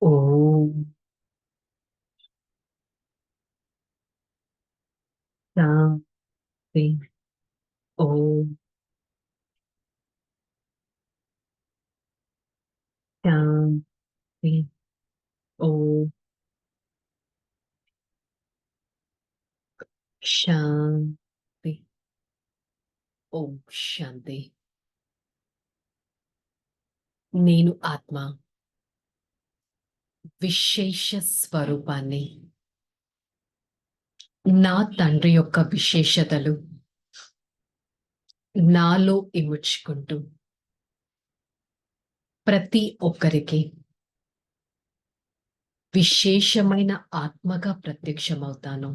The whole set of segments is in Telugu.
ఓం శాంతి. ఓం శాంతి. ఓం శాంతి. ఓం శాంతి. నేను ఆత్మ విశేష స్వరూపాన్ని నా తండ్రి యొక్క విశేషతలు నాలో ఇముడ్చుకుంటూ ప్రతి ఒక్కరికి విశేషమైన ఆత్మగా ప్రత్యక్షమవుతాను.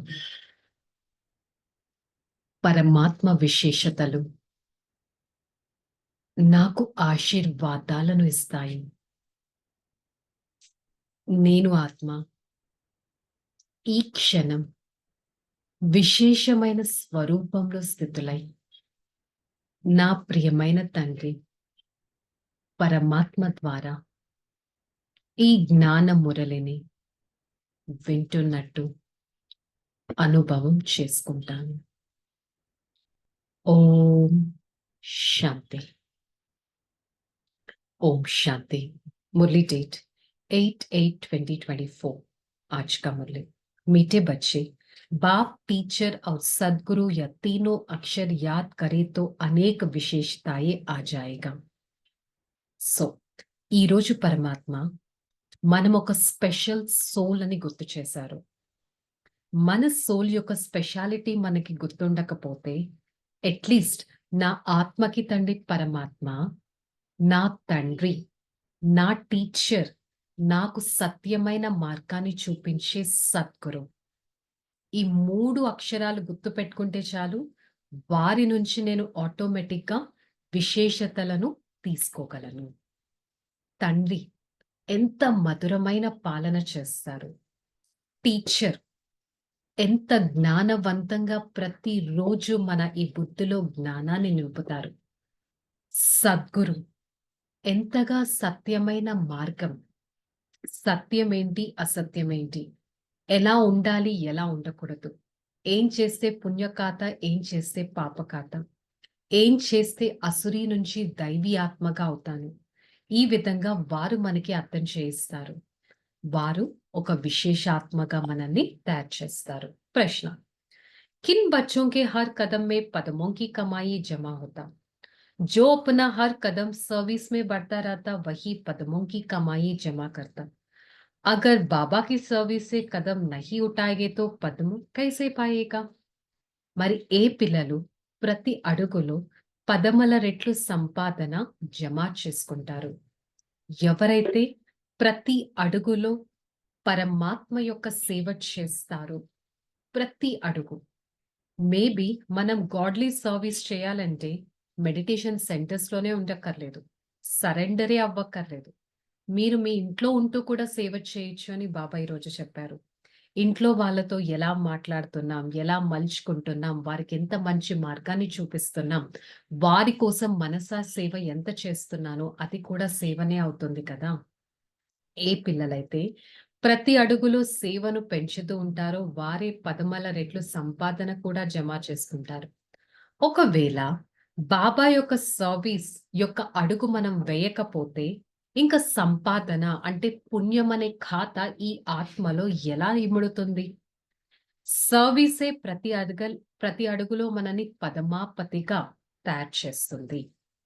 పరమాత్మ విశేషతలు నాకు ఆశీర్వాదాలను ఇస్తాయి. నేను ఆత్మ ఈ క్షణం విశేషమైన స్వరూపంలో స్థితులై నా ప్రియమైన తండ్రి పరమాత్మ ద్వారా ఈ జ్ఞాన మురళిని వింటున్నట్టు అనుభవం చేసుకుంటాను. ఓం శాంతి. ओम शांति. मुरली डेट 8/8/2024. आज का मुरली. मीठे बच्चे, बाप, टीचर और सदगुरु या तीनों अक्षर याद करे तो अनेक विशेषताएं आ जाएगा. సో ఈరోజు పరమాత్మ మనం ఒక స్పెషల్ సోల్ అని గుర్తు చేశారు. మన సోల్ యొక్క స్పెషాలిటీ మనకి గుర్తుండకపోతే అట్లీస్ట్ నా ఆత్మకి తండ్రి పరమాత్మ, నా తండ్రి, నా టీచర్, నాకు సత్యమైన మార్గాన్ని చూపించే సద్గురు, ఈ 3 అక్షరాలు గుర్తుపెట్టుకుంటే చాలు, వారి నుంచి నేను ఆటోమేటిక్గా విశేషతలను తీసుకోగలను. తండ్రి ఎంత మధురమైన పాలన చేస్తారు. టీచర్ ఎంత జ్ఞానవంతంగా ప్రతిరోజు మన ఈ బుద్ధిలో జ్ఞానాన్ని నింపుతారు. సద్గురు ఎంతగా సత్యమైన మార్గం, సత్యమేంటి, అసత్యమేంటి, ఎలా ఉండాలి, ఎలా ఉండకూడదు, ఏం చేస్తే పుణ్యఖాత, ఏం చేస్తే పాపఖాత, ఏం చేస్తే అసురీ నుంచి దైవీ ఆత్మగా అవుతాను, ఈ విధంగా వారు మనకి అర్థం చేయిస్తారు. వారు ఒక విశేషాత్మగా మనల్ని తయారు చేస్తారు. ప్రశ్న: కిన్ బచ్చోं के हर कदम में पदमों की कमाई जमा होता? जो अपना हर कदम सर्विस में बढ़ता रहता वही पदमों की कमाई जमा करता. अगर बाबा की सर्विस से कदम नहीं उठाएंगे तो पद्म कैसे पाएगा? మరి ఏ పిల్లలు ప్రతి అడుగులో పదమల రెట్లు సంపాదన జమ చేసుకుంటారు? ఎవరైతే ప్రతి అడుగులో పరమాత్మ యొక్క సేవ చేస్తారు, ప్రతి అడుగు. మేబీ మనం గాడ్లీ సర్వీస్ చేయాలంటే మెడిటేషన్ సెంటర్స్లోనే ఉండక్కర్లేదు, సరెండరే అవ్వక్కర్లేదు. మీరు మీ ఇంట్లో ఉంటూ కూడా సేవ చేయొచ్చు అని బాబా ఈరోజు చెప్పారు. ఇంట్లో వాళ్ళతో ఎలా మాట్లాడుతున్నాం, ఎలా మలుచుకుంటున్నాం, వారికి ఎంత మంచి మార్గాన్ని చూపిస్తున్నాం, వారి కోసం మనసా సేవ ఎంత చేస్తున్నానో అది కూడా సేవనే అవుతుంది కదా. ఏ పిల్లలైతే ప్రతి అడుగులో సేవను పెంచుతూ ఉంటారో వారే పదమల రెట్లు సంపాదన కూడా జమ చేసుకుంటారు. ఒకవేళ బాబా యొక్క సర్వీస్ యొక్క అడుగు మనం వేయకపోతే ఇంకా సంపాదన అంటే పుణ్యం అనే ఖాతా ఈ ఆత్మలో ఎలా ఇముడుతుంది? సర్వీసే ప్రతి అడుగులో మనని పదమాపతిగా తయారు చేస్తుంది,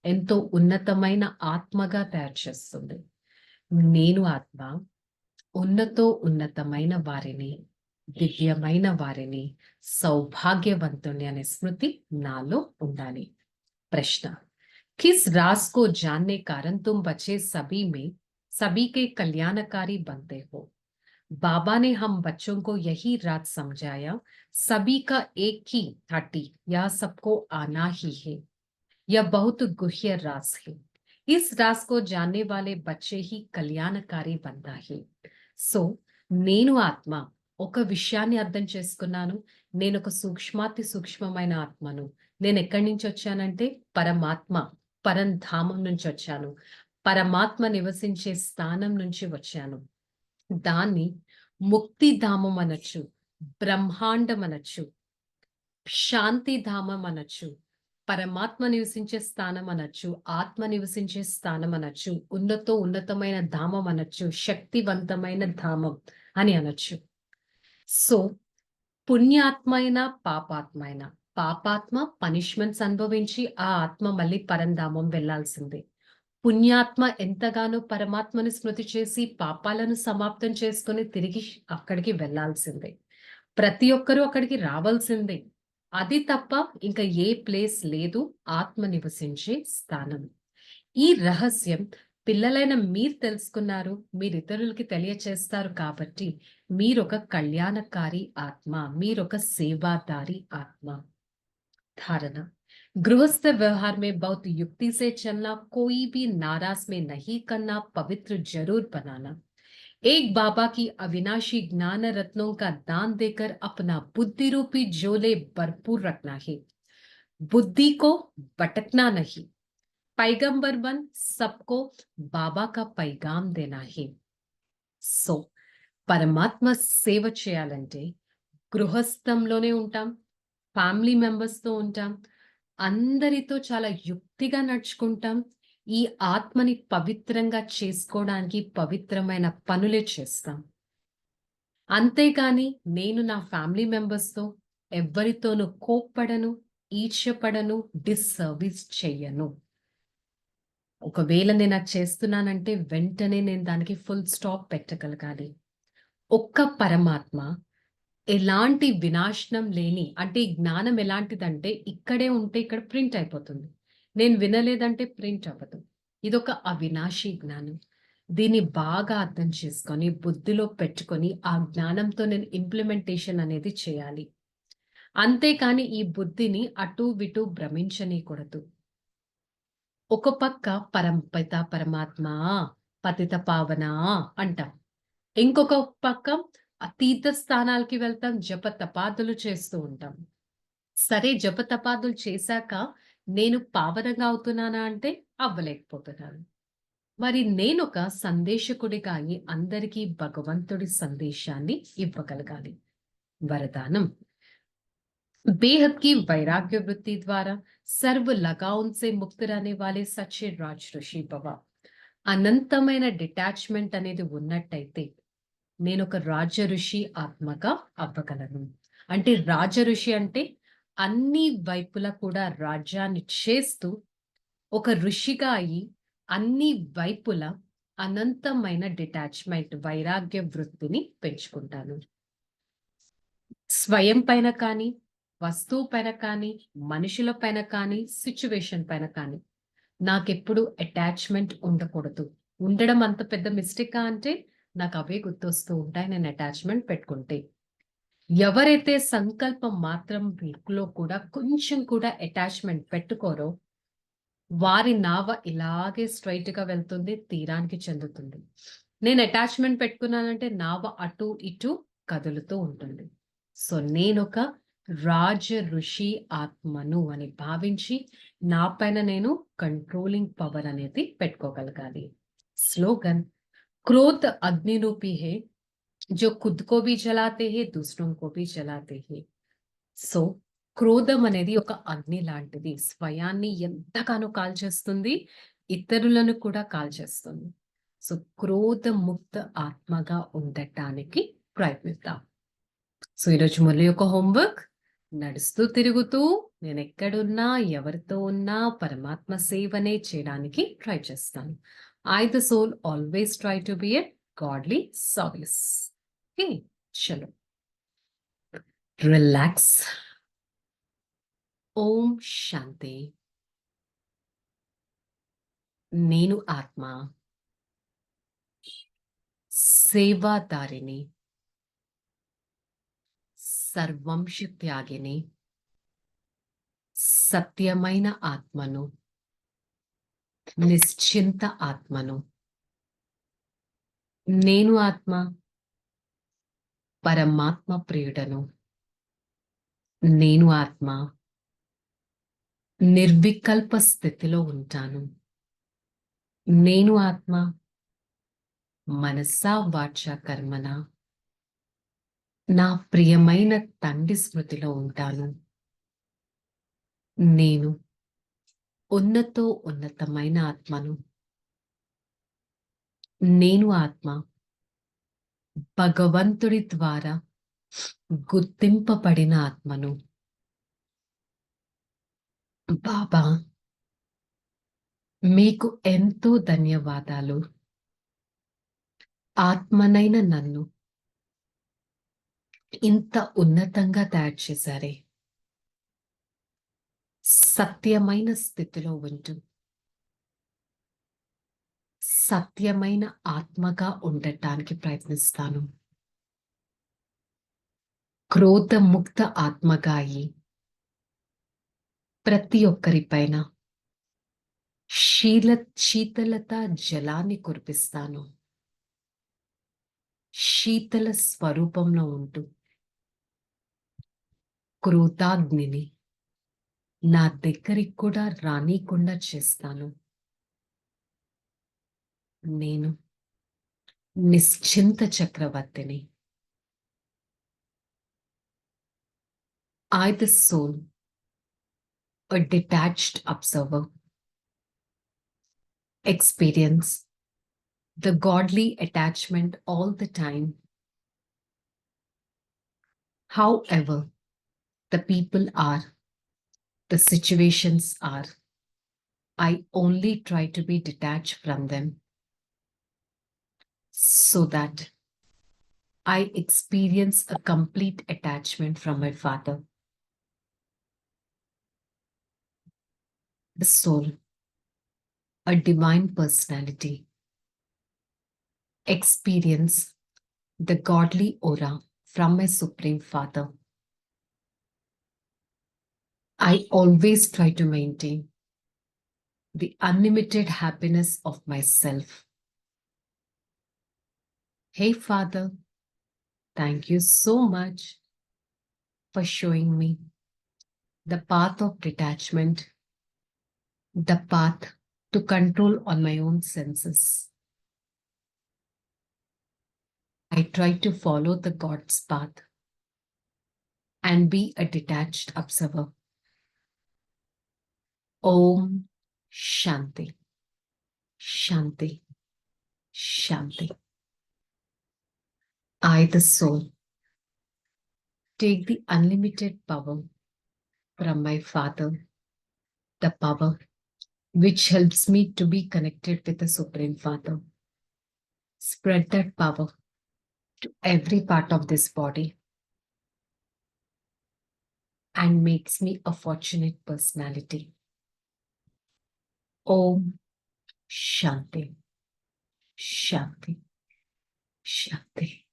ఎంతో ఉన్నతమైన ఆత్మగా తయారు చేస్తుంది. నేను ఆత్మ ఉన్నతమైన వారిని, దివ్యమైన వారిని, సౌభాగ్యవంతుని అనే స్మృతి నాలో ఉండాలి. प्रश्न: किस राज को जानने कारण तुम बच्चे सभी के कल्याणकारी बनते हो? बाबा ने हम बच्चों को यही राज समझाया, सभी का एक ही थाटी, यह सबको आना ही है, यह बहुत गुह्य राज है. इस राज को जानने वाले बच्चे ही कल्याणकारी बनता है. సో నేను ఆత్మ ఒక విషయాన్ని అర్థం చేసుకున్నాను. నేను ఒక సూక్ష్మాతి సూక్ష్మమైన ఆత్మను. నేను ఎక్కడి నుంచి వచ్చానంటే పరమాత్మ, పరంధామం నుంచి వచ్చాను. పరమాత్మ నివసించే స్థానం నుంచి వచ్చాను. దాన్ని ముక్తిధామం అనొచ్చు, బ్రహ్మాండం అనొచ్చు, శాంతిధామం అనొచ్చు, పరమాత్మ నివసించే స్థానం అనొచ్చు, ఆత్మ నివసించే స్థానం అనొచ్చు, ఉన్నతమైన ధామం అనొచ్చు, శక్తివంతమైన ధామం అని అనొచ్చు. సో పుణ్యాత్మైన పాపాత్మైన, పాపాత్మ పనిష్మెంట్స్ అనుభవించి ఆ ఆత్మ మళ్ళీ పరంధామం వెళ్లాల్సిందే. పుణ్యాత్మ ఎంతగానో పరమాత్మని స్మృతి చేసి పాపాలను సమాప్తం చేసుకుని తిరిగి అక్కడికి వెళ్లాల్సిందే. ప్రతి ఒక్కరూ అక్కడికి రావాల్సిందే. అది తప్ప ఇంకా ఏ ప్లేస్ లేదు ఆత్మ నివసించే స్థానం. ఈ రహస్యం పిల్లలైన మీరు తెలుసుకున్నారు, మీరు ఇతరులకి తెలియచేస్తారు కాబట్టి మీరొక కళ్యాణకారి ఆత్మ, మీరొక సేవాదారి ఆత్మ. धारणा, गृहस्थ व्यवहार में बहुत युक्ति से चलना, कोई भी नाराज में नहीं करना, पवित्र जरूर बनाना, एक बाबा की अविनाशी ज्ञान रत्नों का दान देकर अपना बुद्धि रूपी झोले भरपूर रखना है, बुद्धि को भटकना नहीं, पैगंबर बन सबको बाबा का पैगाम देना है. సో పరమాత్మ సేవ చేయాలంటే గృహస్థంలోనే ఉంటాం, ఫ్యామిలీ మెంబర్స్తో ఉంటాం, అందరితో చాలా యుక్తిగా నడుచుకుంటాం, ఈ ఆత్మని పవిత్రంగా చేసుకోవడానికి పవిత్రమైన పనులే చేస్తాం. అంతేగాని నేను నా ఫ్యామిలీ మెంబర్స్తో ఎవ్వరితోనూ కోప్పడను, ఈర్ష్యపడను, డిస్సర్వీస్ చెయ్యను. ఒకవేళ నేను అది చేస్తున్నానంటే వెంటనే నేను దానికి ఫుల్ స్టాప్ పెట్టగలగాలి. ఒక్క పరమాత్మ ఎలాంటి వినాశనం లేని, అంటే ఈ జ్ఞానం ఎలాంటిదంటే ఇక్కడే ఉంటే ఇక్కడ ప్రింట్ అయిపోతుంది, నేను వినలేదంటే ప్రింట్ అవ్వదు. ఇదొక అవినాశి జ్ఞానం. దీన్ని బాగా అర్థం చేసుకొని బుద్ధిలో పెట్టుకొని ఆ జ్ఞానంతో నేను ఇంప్లిమెంటేషన్ అనేది చేయాలి. అంతేకాని ఈ బుద్ధిని అటు ఇటు భ్రమించనీయకూడదు. ఒక పక్క పరంపిత పరమాత్మ, పతిత పావన అంటాం, ఇంకొక పక్క తీర్థ స్థానాలకి వెళ్తాం, జప తపాదులు చేస్తూ ఉంటాం. సరే, జప తపాదులు చేశాక నేను పావనంగా అవుతున్నానా అంటే అవ్వలేకపోతున్నాను. మరి నేను ఒక సందేశకుడిగా అయి అందరికీ భగవంతుడి సందేశాన్ని ఇవ్వగలగాలి. వరదానం, बेहद की वैराग्य वृत्ति द्वारा सर्व लगाव से मुक्त रहने वाले सच्चे राज ऋषि भव. అనంతమైన డిటాచ్మెంట్ అనేది ఉన్నట్టయితే నేను ఒక రాజ ఋషి ఆత్మగా అవ్వగలను. అంటే రాజ ఋషి అంటే అన్ని వైపులా కూడా రాజ్యాన్ని చేస్తూ ఒక ఋషిగా అయి అన్ని వైపులా అనంతమైన డిటాచ్మెంట్, వైరాగ్య వృత్తిని పెంచుకుంటాను. స్వయం పైన కానీ, వస్తువు పైన కానీ, మనుషుల పైన కానీ, సిచ్యువేషన్ పైన కానీ నాకెప్పుడు అటాచ్మెంట్ ఉండకూడదు. ఉండడం అంత పెద్ద మిస్టేకా అంటే నాకు అవే గుర్తొస్తూ ఉంటాయి నేను అటాచ్మెంట్ పెట్టుకుంటే. ఎవరైతే సంకల్పం మాత్రం లో కూడా కొంచెం కూడా అటాచ్మెంట్ పెట్టుకోరో వారి నావ ఇలాగే స్ట్రైట్ గా వెళ్తుంది, తీరానికి చెందుతుంది. నేను అటాచ్మెంట్ పెట్టుకున్నానంటే నావ అటు ఇటు కదులుతూ ఉంటుంది. సో నేనొక రాజ ఋషి ఆత్మను అని భావించి నా పైన నేను కంట్రోలింగ్ పవర్ అనేది పెట్టుకోగలగాలి. స్లోగన్, क्रोध अग्नि रूपी है जो खुद को भी जलाते हैं दूसरों को भी जलाते हैं. సో క్రోధం అనేది ఒక అగ్ని లాంటిది, స్వయాన్ని ఎంతగానో కాల్చేస్తుంది, ఇతరులను కూడా కాల్చేస్తుంది. సో క్రోధ ముక్త ఆత్మగా ఉండటానికి ప్రయత్నిద్దాం. సో ఈరోజు మురళి యొక్క హోంవర్క్, నడుస్తూ తిరుగుతూ నేను ఎక్కడున్నా ఎవరితో ఉన్నా పరమాత్మ సేవనే చేయడానికి ట్రై చేస్తాను. I the soul always try to be a godly service. Okay, chalo. Relax. Om Shanti. నేను ఆత్మ, సేవాదారిని, సర్వంశ త్యాగిని, సత్యమైన ఆత్మను, నిశ్చింత ఆత్మను. నేను ఆత్మ, పరమాత్మ ప్రియుడను. నేను ఆత్మ, నిర్వికల్ప స్థితిలో ఉంటాను. నేను ఆత్మ, మనసా వాచ కర్మన నా ప్రియమైన తండ్రి స్మృతిలో ఉంటాను. నేను ఉన్నతమైన ఆత్మను. నేను ఆత్మ భగవంతుడి ద్వారా గుర్తింపబడిన ఆత్మను. బాబా, మీకు ఎంతో ధన్యవాదాలు. ఆత్మనైన నన్ను ఇంత ఉన్నతంగా తయారు చేశారే. సత్యమైన స్థితిలో ఉంటూ సత్యమైన ఆత్మగా ఉండటానికి ప్రయత్నిస్తాను. క్రోధముక్త ఆత్మగా అయి ప్రతి ఒక్కరిపైన శీతలత జలాన్ని కురిపిస్తాను. శీతల స్వరూపంలో ఉంటూ క్రోధాగ్నిని నా దగ్గరికి కూడా రానీకుండా చేస్తాను. నేను నిశ్చింత చక్రవర్తిని. I, the soul, a detached observer, experience the godly attachment all the time. However, the people are, the situations are, I only try to be detached from them so that I experience a complete attachment from my Father. The soul, a divine personality, experience the godly aura from my Supreme Father. I always try to maintain the unlimited happiness of myself. Hey Father, thank you so much for showing me the path of detachment, the path to control on my own senses. I try to follow the God's path and be a detached observer. Om Shanti, Shanti, Shanti. I, the soul, take the unlimited power from my Father, the power which helps me to be connected with the Supreme Father. Spread that power to every part of this body and makes me a fortunate personality. Om Shanti, Shanti, Shanti.